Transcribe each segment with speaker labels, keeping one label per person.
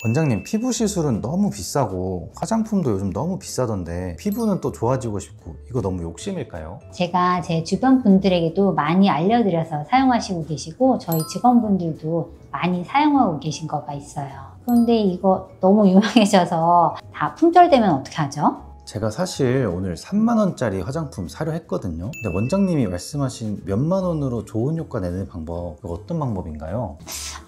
Speaker 1: 원장님, 피부 시술은 너무 비싸고 화장품도 요즘 너무 비싸던데 피부는 또 좋아지고 싶고 이거 너무 욕심일까요?
Speaker 2: 제가 제 주변 분들에게도 많이 알려드려서 사용하시고 계시고 저희 직원분들도 많이 사용하고 계신 거가 있어요. 그런데 이거 너무 유명해져서 다 품절되면 어떻게 하죠?
Speaker 1: 제가 사실 오늘 3만 원짜리 화장품 사려 했거든요. 근데 원장님이 말씀하신 몇만 원으로 좋은 효과 내는 방법, 이거 어떤 방법인가요?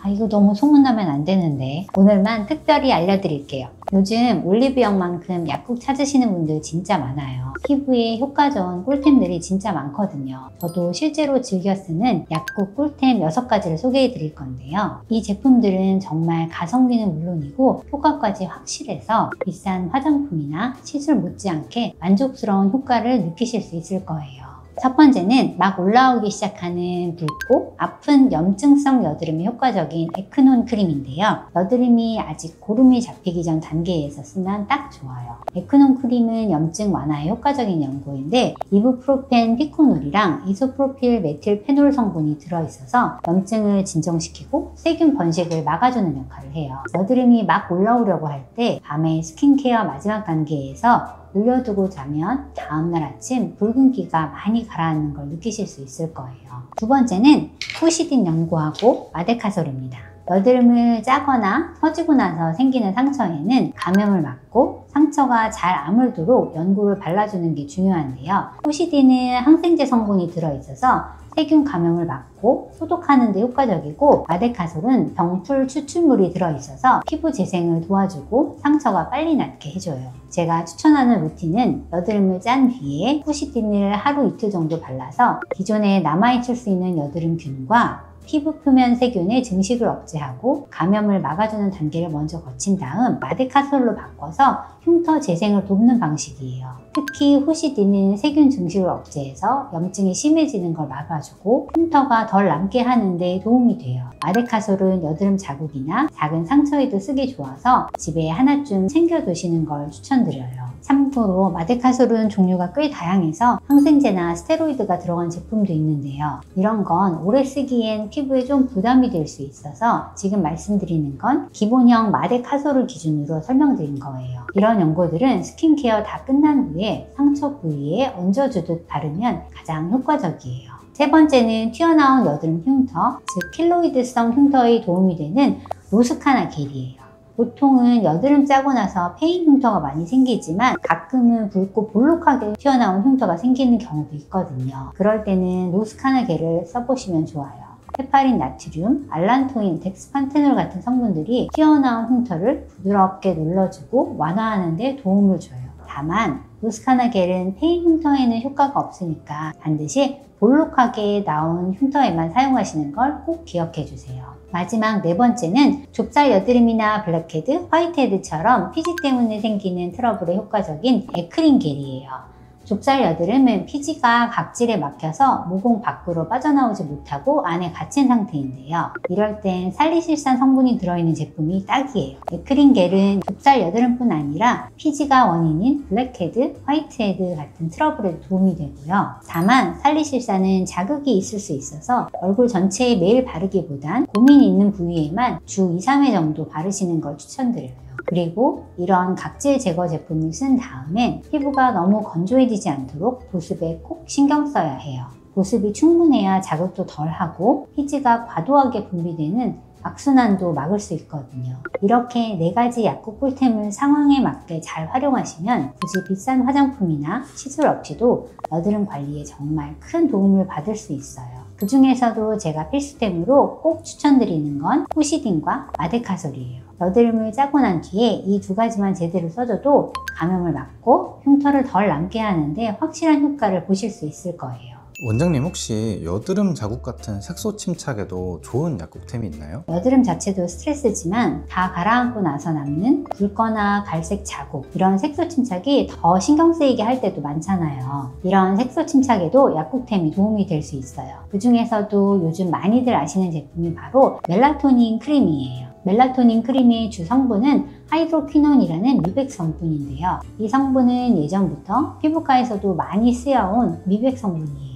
Speaker 2: 이거 너무 소문나면 안 되는데 오늘만 특별히 알려드릴게요. 요즘 올리브영만큼 약국 찾으시는 분들 진짜 많아요. 피부에 효과 좋은 꿀템들이 진짜 많거든요. 저도 실제로 즐겨 쓰는 약국 꿀템 6가지를 소개해 드릴 건데요. 이 제품들은 정말 가성비는 물론이고 효과까지 확실해서 비싼 화장품이나 시술 못지않게 만족스러운 효과를 느끼실 수 있을 거예요. 첫 번째는 막 올라오기 시작하는 붉고 아픈 염증성 여드름에 효과적인 에크논 크림인데요. 여드름이 아직 고름이 잡히기 전 단계에서 쓰면 딱 좋아요. 에크논 크림은 염증 완화에 효과적인 연고인데 이부프로펜 피코놀이랑 이소프로필 메틸 페놀 성분이 들어있어서 염증을 진정시키고 세균 번식을 막아주는 역할을 해요. 여드름이 막 올라오려고 할 때 밤에 스킨케어 마지막 단계에서 올려두고 자면 다음날 아침 붉은기가 많이 가라앉는 걸 느끼실 수 있을 거예요. 두 번째는 후시딘 연고하고 마데카솔입니다. 여드름을 짜거나 터지고 나서 생기는 상처에는 감염을 막고 상처가 잘 아물도록 연고를 발라주는 게 중요한데요. 후시딘은 항생제 성분이 들어있어서 세균 감염을 막고 소독하는 데 효과적이고 마데카솔은 병풀 추출물이 들어있어서 피부 재생을 도와주고 상처가 빨리 낫게 해줘요. 제가 추천하는 루틴은 여드름을 짠 뒤에 후시딘을 하루 이틀 정도 발라서 기존에 남아있을 수 있는 여드름균과 피부 표면 세균의 증식을 억제하고 감염을 막아주는 단계를 먼저 거친 다음 마데카솔로 바꿔서 흉터 재생을 돕는 방식이에요. 특히 후시딘은 세균 증식을 억제해서 염증이 심해지는 걸 막아주고 흉터가 덜 남게 하는 데 도움이 돼요. 마데카솔은 여드름 자국이나 작은 상처에도 쓰기 좋아서 집에 하나쯤 챙겨두시는 걸 추천드려요. 참고로 마데카솔은 종류가 꽤 다양해서 항생제나 스테로이드가 들어간 제품도 있는데요. 이런 건 오래 쓰기엔 피부에 좀 부담이 될 수 있어서 지금 말씀드리는 건 기본형 마데카솔을 기준으로 설명드린 거예요. 이런 연고들은 스킨케어 다 끝난 후에 상처 부위에 얹어주듯 바르면 가장 효과적이에요. 세 번째는 튀어나온 여드름 흉터, 즉 킬로이드성 흉터에 도움이 되는 로스카나 겔이에요. 보통은 여드름 짜고 나서 페인 흉터가 많이 생기지만 가끔은 붉고 볼록하게 튀어나온 흉터가 생기는 경우도 있거든요. 그럴 때는 로스카나 겔을 써보시면 좋아요. 헤파린 나트륨, 알란토인, 덱스판테놀 같은 성분들이 튀어나온 흉터를 부드럽게 눌러주고 완화하는 데 도움을 줘요. 다만 로스카나 겔은 페인 흉터에는 효과가 없으니까 반드시 볼록하게 나온 흉터에만 사용하시는 걸 꼭 기억해 주세요. 마지막 네 번째는 좁쌀 여드름이나 블랙헤드, 화이트헤드처럼 피지 때문에 생기는 트러블에 효과적인 에크린 겔이에요. 좁쌀 여드름은 피지가 각질에 막혀서 모공 밖으로 빠져나오지 못하고 안에 갇힌 상태인데요. 이럴 땐 살리실산 성분이 들어있는 제품이 딱이에요. 에크린 겔은 좁쌀 여드름뿐 아니라 피지가 원인인 블랙헤드, 화이트헤드 같은 트러블에도 도움이 되고요. 다만 살리실산은 자극이 있을 수 있어서 얼굴 전체에 매일 바르기보단 고민이 있는 부위에만 주 2~3회 정도 바르시는 걸 추천드려요. 그리고 이런 각질 제거 제품을 쓴 다음엔 피부가 너무 건조해지지 않도록 보습에 꼭 신경 써야 해요. 보습이 충분해야 자극도 덜하고 피지가 과도하게 분비되는 악순환도 막을 수 있거든요. 이렇게 4가지 약국 꿀템을 상황에 맞게 잘 활용하시면 굳이 비싼 화장품이나 시술 없이도 여드름 관리에 정말 큰 도움을 받을 수 있어요. 그 중에서도 제가 필수템으로 꼭 추천드리는 건 후시딘과 마데카솔이에요. 여드름을 짜고 난 뒤에 이 2가지만 제대로 써줘도 감염을 막고 흉터를 덜 남게 하는데 확실한 효과를 보실 수 있을 거예요.
Speaker 1: 원장님, 혹시 여드름 자국 같은 색소 침착에도 좋은 약국템이 있나요?
Speaker 2: 여드름 자체도 스트레스지만 다 가라앉고 나서 남는 붉거나 갈색 자국, 이런 색소 침착이 더 신경 쓰이게 할 때도 많잖아요. 이런 색소 침착에도 약국템이 도움이 될 수 있어요. 그 중에서도 요즘 많이들 아시는 제품이 바로 멜라토닌 크림이에요. 멜라토닌 크림의 주 성분은 하이드로퀴논이라는 미백 성분인데요. 이 성분은 예전부터 피부과에서도 많이 쓰여온 미백 성분이에요.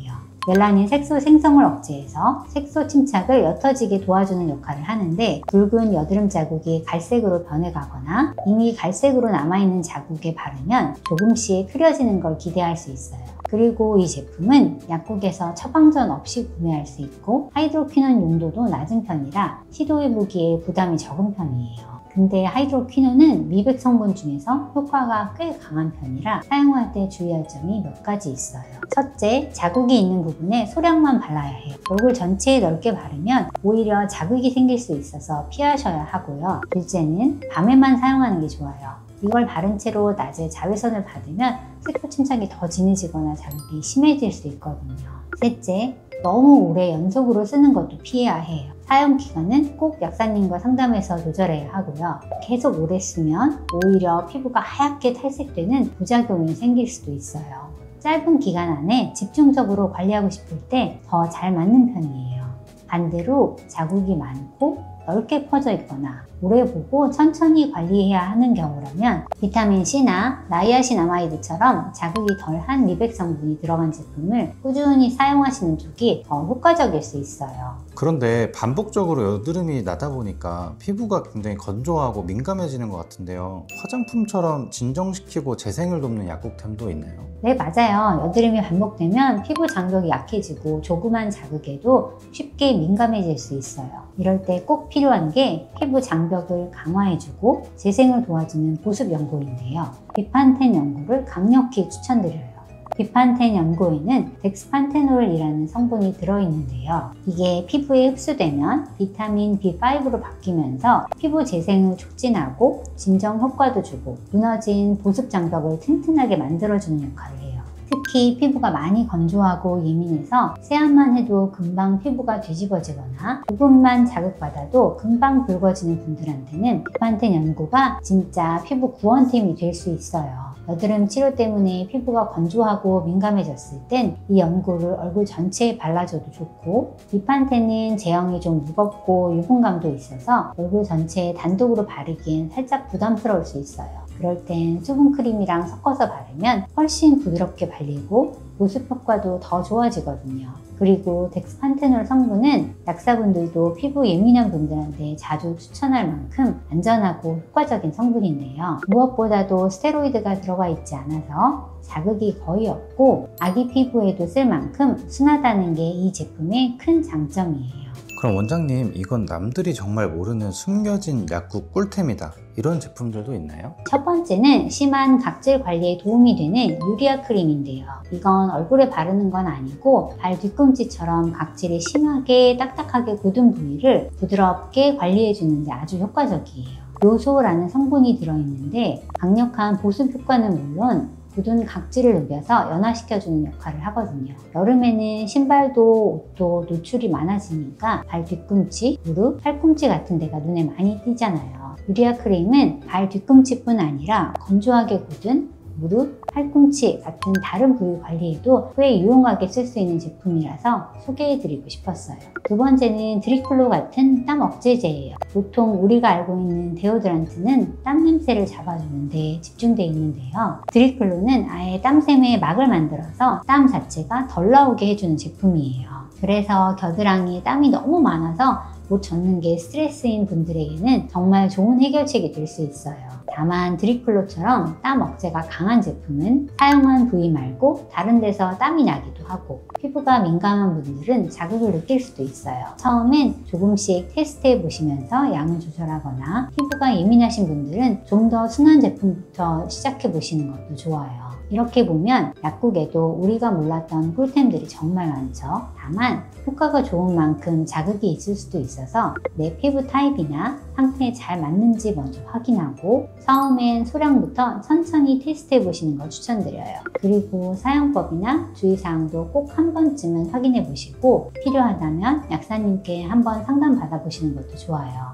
Speaker 2: 멜라닌 색소 생성을 억제해서 색소 침착을 옅어지게 도와주는 역할을 하는데 붉은 여드름 자국이 갈색으로 변해가거나 이미 갈색으로 남아있는 자국에 바르면 조금씩 흐려지는 걸 기대할 수 있어요. 그리고 이 제품은 약국에서 처방전 없이 구매할 수 있고 하이드로퀴논 용도도 낮은 편이라 시도해보기에 부담이 적은 편이에요. 근데 하이드로퀴논은 미백 성분 중에서 효과가 꽤 강한 편이라 사용할 때 주의할 점이 몇 가지 있어요. 첫째, 자국이 있는 부분에 소량만 발라야 해요. 얼굴 전체에 넓게 바르면 오히려 자극이 생길 수 있어서 피하셔야 하고요. 둘째는 밤에만 사용하는 게 좋아요. 이걸 바른 채로 낮에 자외선을 받으면 색소 침착이 더 진해지거나 자극이 심해질 수 있거든요. 셋째, 너무 오래 연속으로 쓰는 것도 피해야 해요. 사용 기간은 꼭 약사님과 상담해서 조절해야 하고요. 계속 오래 쓰면 오히려 피부가 하얗게 탈색되는 부작용이 생길 수도 있어요. 짧은 기간 안에 집중적으로 관리하고 싶을 때 더 잘 맞는 편이에요. 반대로 자국이 많고 넓게 퍼져 있거나 오래 보고 천천히 관리해야 하는 경우라면 비타민C나 나이아신아마이드처럼 자극이 덜한 미백 성분이 들어간 제품을 꾸준히 사용하시는 쪽이 더 효과적일 수 있어요.
Speaker 1: 그런데 반복적으로 여드름이 나다 보니까 피부가 굉장히 건조하고 민감해지는 것 같은데요. 화장품처럼 진정시키고 재생을 돕는 약국템도 있나요?
Speaker 2: 네, 맞아요. 여드름이 반복되면 피부 장벽이 약해지고 조그만 자극에도 쉽게 민감해질 수 있어요. 이럴 때 꼭 필요한 게 피부 장벽을 강화해주고 재생을 도와주는 보습 연고인데요. 비판텐 연고를 강력히 추천드려요. 비판텐 연고에는 덱스판테놀이라는 성분이 들어있는데요. 이게 피부에 흡수되면 비타민 B5로 바뀌면서 피부 재생을 촉진하고 진정 효과도 주고 무너진 보습 장벽을 튼튼하게 만들어주는 역할을 해요. 특히 피부가 많이 건조하고 예민해서 세안만 해도 금방 피부가 뒤집어지거나 조금만 자극받아도 금방 붉어지는 분들한테는 비판텐 연고가 진짜 피부 구원템이 될 수 있어요. 여드름 치료 때문에 피부가 건조하고 민감해졌을 땐 이 연고를 얼굴 전체에 발라줘도 좋고 비판텐은 제형이 좀 무겁고 유분감도 있어서 얼굴 전체에 단독으로 바르기엔 살짝 부담스러울 수 있어요. 그럴 땐 수분크림이랑 섞어서 바르면 훨씬 부드럽게 발리고 보습 효과도 더 좋아지거든요. 그리고 덱스판테놀 성분은 약사분들도 피부 예민한 분들한테 자주 추천할 만큼 안전하고 효과적인 성분인데요. 무엇보다도 스테로이드가 들어가 있지 않아서 자극이 거의 없고 아기 피부에도 쓸 만큼 순하다는 게 이 제품의 큰 장점이에요.
Speaker 1: 그럼 원장님, 이건 남들이 정말 모르는 숨겨진 약국 꿀템이다, 이런 제품들도 있나요?
Speaker 2: 첫 번째는 심한 각질 관리에 도움이 되는 유리아 크림인데요. 이건 얼굴에 바르는 건 아니고 발 뒤꿈치처럼 각질이 심하게 딱딱하게 굳은 부위를 부드럽게 관리해주는 데 아주 효과적이에요. 요소라는 성분이 들어있는데 강력한 보습 효과는 물론 굳은 각질을 녹여서 연화시켜주는 역할을 하거든요. 여름에는 신발도 옷도 노출이 많아지니까 발 뒤꿈치, 무릎, 팔꿈치 같은 데가 눈에 많이 띄잖아요. 유리아 크림은 발 뒤꿈치뿐 아니라 건조하게 굳은 무릎, 팔꿈치 같은 다른 부위 관리에도 꽤 유용하게 쓸 수 있는 제품이라서 소개해드리고 싶었어요. 두 번째는 드리클로 같은 땀 억제제예요. 보통 우리가 알고 있는 데오드란트는 땀 냄새를 잡아주는 데 집중되어 있는데요. 드리클로는 아예 땀샘에 막을 만들어서 땀 자체가 덜 나오게 해주는 제품이에요. 그래서 겨드랑이에 땀이 너무 많아서 못 젖는 게 스트레스인 분들에게는 정말 좋은 해결책이 될 수 있어요. 다만 드리클로처럼 땀 억제가 강한 제품은 사용한 부위 말고 다른 데서 땀이 나기도 하고 피부가 민감한 분들은 자극을 느낄 수도 있어요. 처음엔 조금씩 테스트해 보시면서 양을 조절하거나 피부가 예민하신 분들은 좀 더 순한 제품부터 시작해 보시는 것도 좋아요. 이렇게 보면 약국에도 우리가 몰랐던 꿀템들이 정말 많죠. 다만 효과가 좋은 만큼 자극이 있을 수도 있어서 내 피부 타입이나 상태에 잘 맞는지 먼저 확인하고 처음엔 소량부터 천천히 테스트해 보시는 걸 추천드려요. 그리고 사용법이나 주의사항도 꼭 한 번쯤은 확인해 보시고 필요하다면 약사님께 한번 상담 받아보시는 것도 좋아요.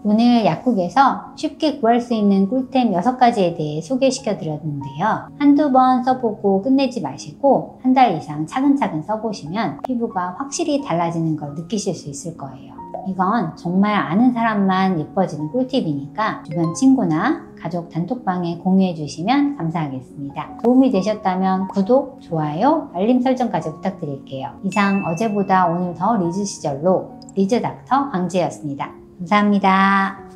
Speaker 2: 오늘 약국에서 쉽게 구할 수 있는 꿀템 6가지에 대해 소개시켜 드렸는데요. 한두 번 써보고 끝내지 마시고 한 달 이상 차근차근 써보시면 피부가 확실히 달라지는 걸 느끼실 수 있을 거예요. 이건 정말 아는 사람만 예뻐지는 꿀팁이니까 주변 친구나 가족 단톡방에 공유해 주시면 감사하겠습니다. 도움이 되셨다면 구독, 좋아요, 알림 설정까지 부탁드릴게요. 이상 어제보다 오늘 더 리즈 시절로 리즈 닥터 강지혜였습니다. 감사합니다.